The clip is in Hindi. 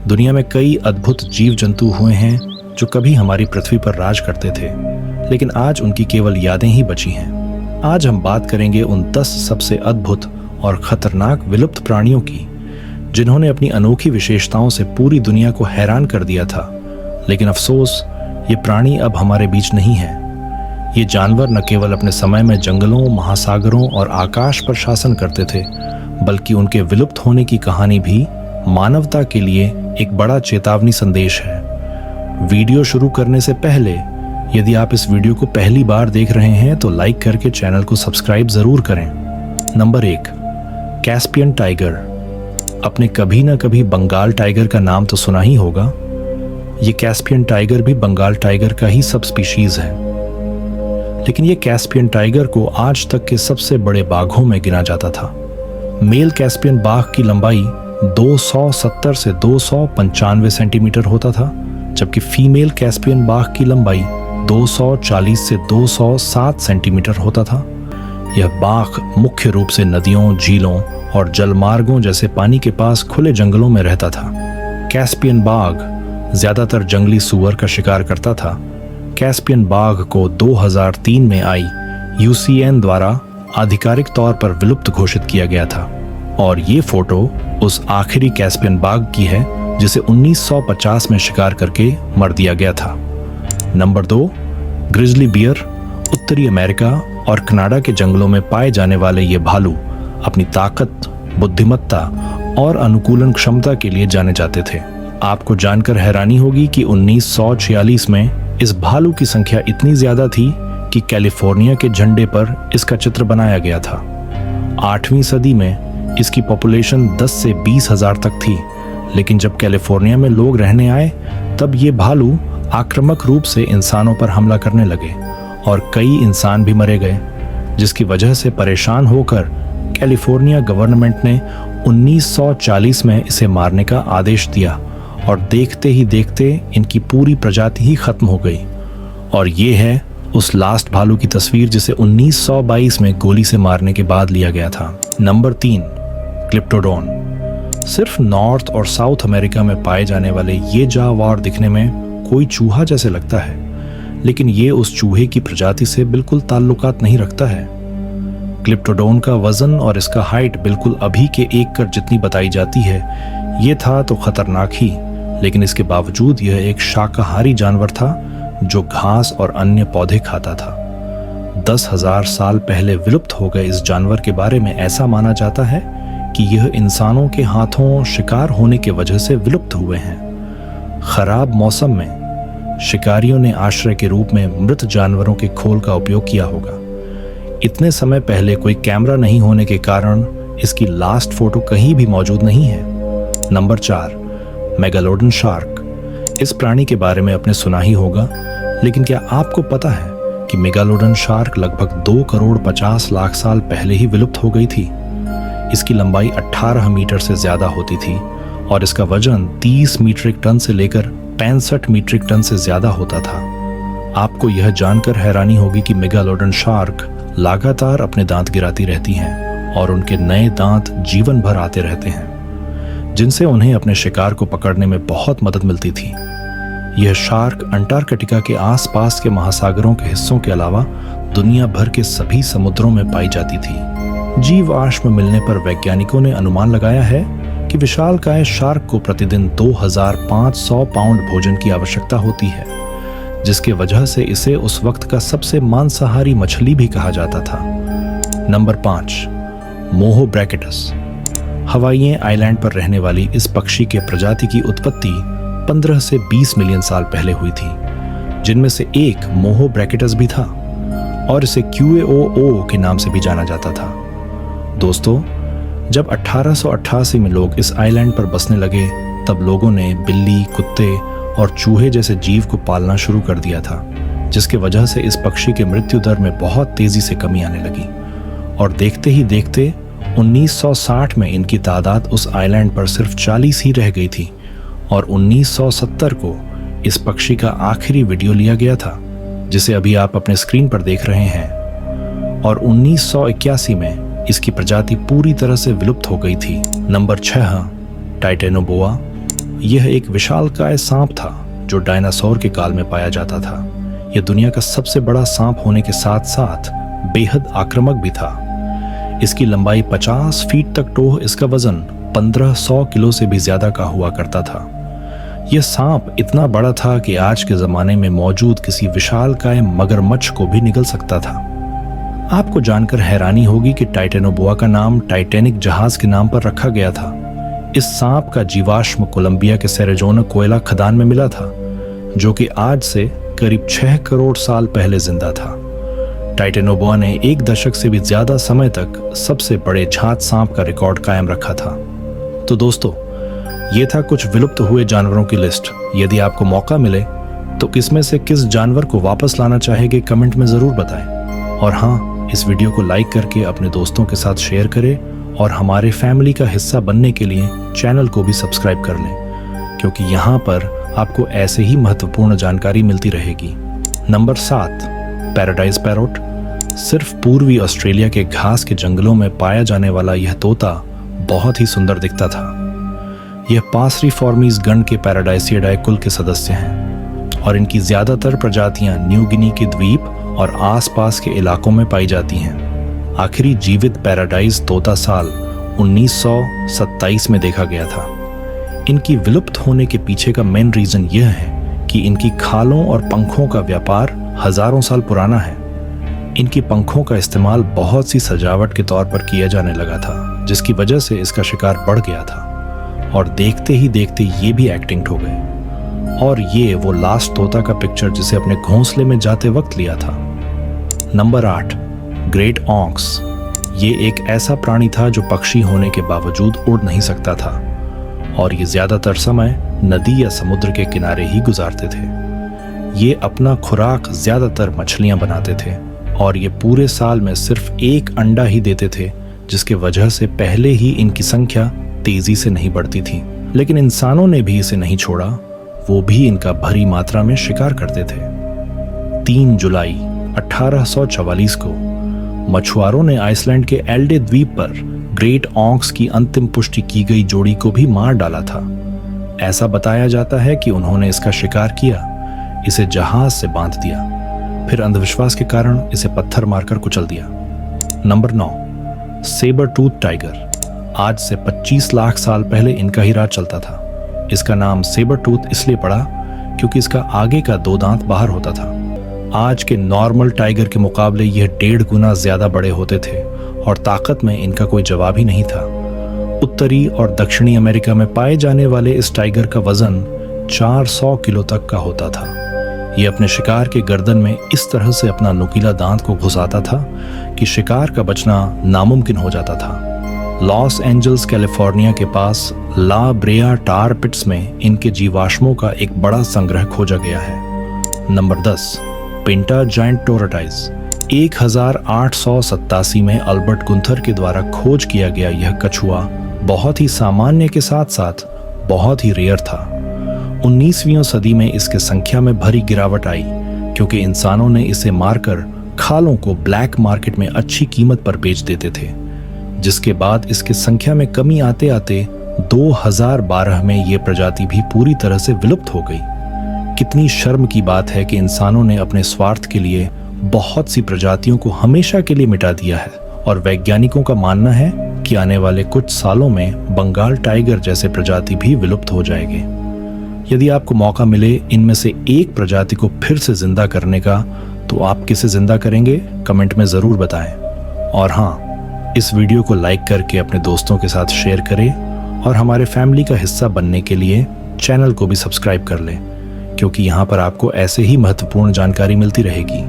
दुनिया में कई अद्भुत जीव जंतु हुए हैं जो कभी हमारी पृथ्वी पर राज करते थे, लेकिन आज उनकी केवल यादें ही बची हैं। आज हम बात करेंगे उन 10 सबसे अद्भुत और खतरनाक विलुप्त प्राणियों की, जिन्होंने अपनी अनोखी विशेषताओं से पूरी दुनिया को हैरान कर दिया था। लेकिन अफसोस, ये प्राणी अब हमारे बीच नहीं है। ये जानवर न केवल अपने समय में जंगलों, महासागरों और आकाश पर शासन करते थे, बल्कि उनके विलुप्त होने की कहानी भी मानवता के लिए एक बड़ा चेतावनी संदेश है। वीडियो शुरू करने से पहले यदि आप इस वीडियो को पहली बार देख रहे हैं तो लाइक करके चैनल को सब्सक्राइब जरूर करें। Number 1, Caspian tiger. आपने कभी ना कभी बंगाल टाइगर का नाम तो सुना ही होगा। ये कैस्पियन टाइगर भी बंगाल टाइगर का ही सब स्पीशीज है, लेकिन ये कैस्पियन टाइगर को आज तक के सबसे बड़े बाघों में गिना जाता था। मेल कैस्पियन बाघ की लंबाई 270 से 295 सेंटीमीटर होता था, जबकि फीमेल कैस्पियन बाघ की लंबाई 240 से 207 सेंटीमीटर होता था। यह बाघ मुख्य रूप से नदियों, झीलों और जलमार्गों जैसे पानी के पास खुले जंगलों में रहता था। कैस्पियन बाघ ज्यादातर जंगली सूअर का शिकार करता था। कैस्पियन बाघ को 2003 में आई UCN द्वारा आधिकारिक तौर पर विलुप्त घोषित किया गया था, और ये फोटो उस आखिरी कैस्पियन बाघ की है जिसे 1950 में शिकार करके मर दिया गया था। Number 2, grizzly bear. उत्तरी अमेरिका और कनाडा के जंगलों में पाए जाने वाले ये भालू अपनी ताकत, बुद्धिमत्ता और अनुकूलन क्षमता के लिए जाने जाते थे। आपको जानकर हैरानी होगी कि 1946 में इस भालू की संख्या इतनी ज्यादा थी कि कैलिफोर्निया के झंडे पर इसका चित्र बनाया गया था। 8वीं सदी में इसकी पॉपुलेशन 10 से 20 हजार तक थी, लेकिन जब कैलिफोर्निया में लोग रहने आए तब ये भालू आक्रामक रूप से इंसानों पर हमला करने लगे और कई इंसान भी मरे गए, जिसकी वजह से परेशान होकर कैलिफोर्निया गवर्नमेंट ने 1940 में इसे मारने का आदेश दिया, और देखते ही देखते इनकी पूरी प्रजाति ही खत्म हो गई। और ये है उस लास्ट भालू की तस्वीर जिसे 1922 में गोली से मारने के बाद लिया गया था। नंबर 3, क्लिप्टोडोन। सिर्फ नॉर्थ और साउथ अमेरिका में पाए जाने वाले ये जांवार दिखने में कोई चूहा जैसे लगता है, लेकिन ये उस चूहे की प्रजाति से बिल्कुल ताल्लुकात नहीं रखता है। क्लिप्टोडोन का वजन और इसका हाइट बिल्कुल अभी के 1 कर जितनी बताई जाती है। ये था तो खतरनाक ही, लेकिन इसके बावजूद यह एक शाकाहारी जानवर था जो घास और अन्य पौधे खाता था। 10,000 साल पहले विलुप्त हो गए इस जानवर के बारे में ऐसा माना जाता है कि यह इंसानों के हाथों शिकार होने के वजह से विलुप्त हुए हैं। खराब मौसम में शिकारियों ने आश्रय के रूप में मृत जानवरों के खोल का उपयोग किया होगा। इतने समय पहले कोई कैमरा नहीं होने के कारण इसकी लास्ट फोटो कहीं भी मौजूद नहीं है। Number 4, megalodon shark. इस प्राणी के बारे में आपने सुना ही होगा, लेकिन क्या आपको पता है कि मेगालोडन शार्क लगभग 2 करोड़ 50 लाख साल पहले ही विलुप्त हो गई थी। इसकी लंबाई 18 मीटर से ज्यादा होती थी और इसका वजन 30 मीट्रिक टन से लेकर 65 मीट्रिक टन से ज्यादा होता था। आपको यह जानकर हैरानी होगी कि मेगालोडन शार्क लगातार अपने दांत गिराती रहती हैं और उनके नए दांत जीवन भर आते रहते हैं, जिनसे उन्हें अपने शिकार को पकड़ने में बहुत मदद मिलती थी। यह शार्क अंटार्कटिका के आसपास के महासागरों के हिस्सों के अलावा दुनिया भर के सभी समुद्रों में पाई जाती थी। जीवाश्म मिलने पर वैज्ञानिकों ने अनुमान लगाया है कि विशालकाय शार्क को प्रतिदिन 2500 पाउंड भोजन की आवश्यकता होती है, जिसके वजह से इसे उस वक्त का सबसे मांसाहारी मछली भी कहा जाता था। नंबर 5, मोहो ब्रैकेटस। हवाई आइलैंड पर रहने वाली इस पक्षी के प्रजाति की उत्पत्ति 15 से 20 मिलियन साल पहले हुई थी, जिनमें से एक मोहो ब्रैकेटस भी था, और इसे QAOO के नाम से भी जाना जाता था। दोस्तों, जब 1888 में लोग इस आइलैंड पर बसने लगे, तब लोगों ने बिल्ली, कुत्ते और चूहे जैसे जीव को पालना शुरू कर दिया था, जिसके वजह से इस पक्षी के मृत्यु दर में बहुत तेजी से कमी आने लगी, और देखते ही देखते 1960 में इनकी तादाद उस आइलैंड पर सिर्फ 40 ही रह गई थी, और 1970 को इस पक्षी का आखिरी वीडियो लिया गया था, जिसे अभी आप अपने स्क्रीन पर देख रहे हैं, और 1981 में इसकी प्रजाति पूरी तरह से विलुप्त हो गई थी। Number 6, Titanoboa. यह एक विशालकाय सांप था जो डायनासोर के काल में पाया जाता था। यह दुनिया का सबसे बड़ा सांप होने के साथ साथ बेहद आक्रामक भी था। इसकी लंबाई 50 फीट तक टोह, इसका वजन 1500 किलो से भी ज्यादा का हुआ करता था। यह सांप इतना बड़ा था कि आज के जमाने में मौजूद किसी विशालकाय मगरमच्छ को भी निगल सकता था। आपको जानकर हैरानी होगी कि टाइटेनोबोआ का नाम टाइटैनिक जहाज के नाम पर रखा गया था। इस सांप का जीवाश्म कोलंबिया के सेरेजोना कोयला खदान में मिला था, जो कि आज से करीब 6 करोड़ साल पहले जिंदा था। टाइटेनोबोआ ने 1 दशक से भी ज्यादा समय तक सबसे बड़े झांत सांप का रिकॉर्ड कायम रखा था। तो दोस्तों, ये था कुछ विलुप्त हुए जानवरों की लिस्ट। यदि आपको मौका मिले तो इसमें से किस जानवर को वापस लाना चाहेंगे कमेंट में जरूर बताएं। और हाँ, इस वीडियो को लाइक करके अपने दोस्तों के साथ शेयर करें और हमारे फैमिली का हिस्सा बनने के लिए चैनल को भी सब्सक्राइब कर लें, क्योंकि यहाँ पर आपको ऐसे ही महत्वपूर्ण जानकारी मिलती रहेगी। Number 7, paradise parrot. सिर्फ पूर्वी ऑस्ट्रेलिया के घास के जंगलों में पाया जाने वाला यह तोता बहुत ही सुंदर दिखता था। यह पासरीफॉर्मीज गण के पैराडाइसियडाई कुल के सदस्य हैं और इनकी ज्यादातर प्रजातियां न्यू गिनी के द्वीप और आसपास के इलाकों में पाई जाती हैं। आखिरी जीवित पैराडाइज तोता साल 1927 में देखा गया था। इनकी विलुप्त होने के पीछे का मेन रीजन यह है कि इनकी खालों और पंखों का व्यापार हजारों साल पुराना है। इनकी पंखों का इस्तेमाल बहुत सी सजावट के तौर पर किया जाने लगा था, जिसकी वजह से इसका शिकार बढ़ गया था और देखते ही देखते ये भी एक्टिंक्ट हो गए। और ये वो लास्ट तोता का पिक्चर जिसे अपने घोंसले में जाते वक्त लिया था। Number 8, great auks. ये एक ऐसा प्राणी था जो पक्षी होने के बावजूद उड़ नहीं सकता था और ये ज्यादातर समय नदी या समुद्र के किनारे ही गुजारते थे। ये अपना खुराक ज्यादातर मछलियां बनाते थे और ये पूरे साल में सिर्फ 1 अंडा ही देते थे, जिसके वजह से पहले ही इनकी संख्या तेजी से नहीं बढ़ती थी। लेकिन इंसानों ने भी इसे नहीं छोड़ा, वो भी इनका भारी मात्रा में शिकार करते थे। 3 जुलाई 1844 को मछुआरों ने आइसलैंड के एल्डे द्वीप पर ग्रेट ऑंक्स की अंतिम पुष्टि की गई जोड़ी को भी मार डाला था। ऐसा बताया जाता है कि उन्होंने इसका शिकार किया, इसे जहाज से बांध दिया, फिर अंधविश्वास के कारण इसे पत्थर मारकर कुचल दिया। Number 9, sabre tooth tiger. आज से 25 लाख साल पहले इनका ही राज चलता था। इसका नाम सेबर टूथ इसलिए पड़ा क्योंकि इसका आगे का 2 दांत बाहर होता था। आज के नॉर्मल टाइगर के मुकाबले यह 1.5 गुना ज्यादा बड़े होते थे और ताकत में इनका कोई जवाब ही नहीं था। उत्तरी और दक्षिणी अमेरिका में पाए जाने वाले इस टाइगर का वजन 400 किलो तक का होता था। यह अपने शिकार के गर्दन में इस तरह से अपना नुकीला दांत को घुसाता था कि शिकार का बचना नामुमकिन हो जाता था। लॉस एंजल्स कैलिफोर्निया के पास ला ब्रेया टार पिट्स में इनके जीवाश्मों का एक बड़ा संग्रह खोजा गया है। Number 10, पिंटा giant टोराटाइज। 1887 में अल्बर्ट गुंथर के द्वारा खोज किया गया यह कछुआ बहुत ही सामान्य के साथ साथ बहुत ही रेयर था। 19वीं सदी में इसके संख्या में भारी गिरावट आई क्योंकि इंसानों ने इसे मारकर खालों को ब्लैक मार्केट में अच्छी कीमत पर बेच देते थे, जिसके बाद इसकी संख्या में कमी आते आते 2012 में ये प्रजाति भी पूरी तरह से विलुप्त हो गई। कितनी शर्म की बात है कि इंसानों ने अपने स्वार्थ के लिए बहुत सी प्रजातियों को हमेशा के लिए मिटा दिया है और वैज्ञानिकों का मानना है कि आने वाले कुछ सालों में बंगाल टाइगर जैसे प्रजाति भी विलुप्त हो जाएंगे। यदि आपको मौका मिले इनमें से एक प्रजाति को फिर से जिंदा करने का, तो आप किसे जिंदा करेंगे कमेंट में जरूर बताएं। और हाँ, इस वीडियो को लाइक करके अपने दोस्तों के साथ शेयर करें और हमारे फैमिली का हिस्सा बनने के लिए चैनल को भी सब्सक्राइब कर लें, क्योंकि यहाँ पर आपको ऐसे ही महत्वपूर्ण जानकारी मिलती रहेगी।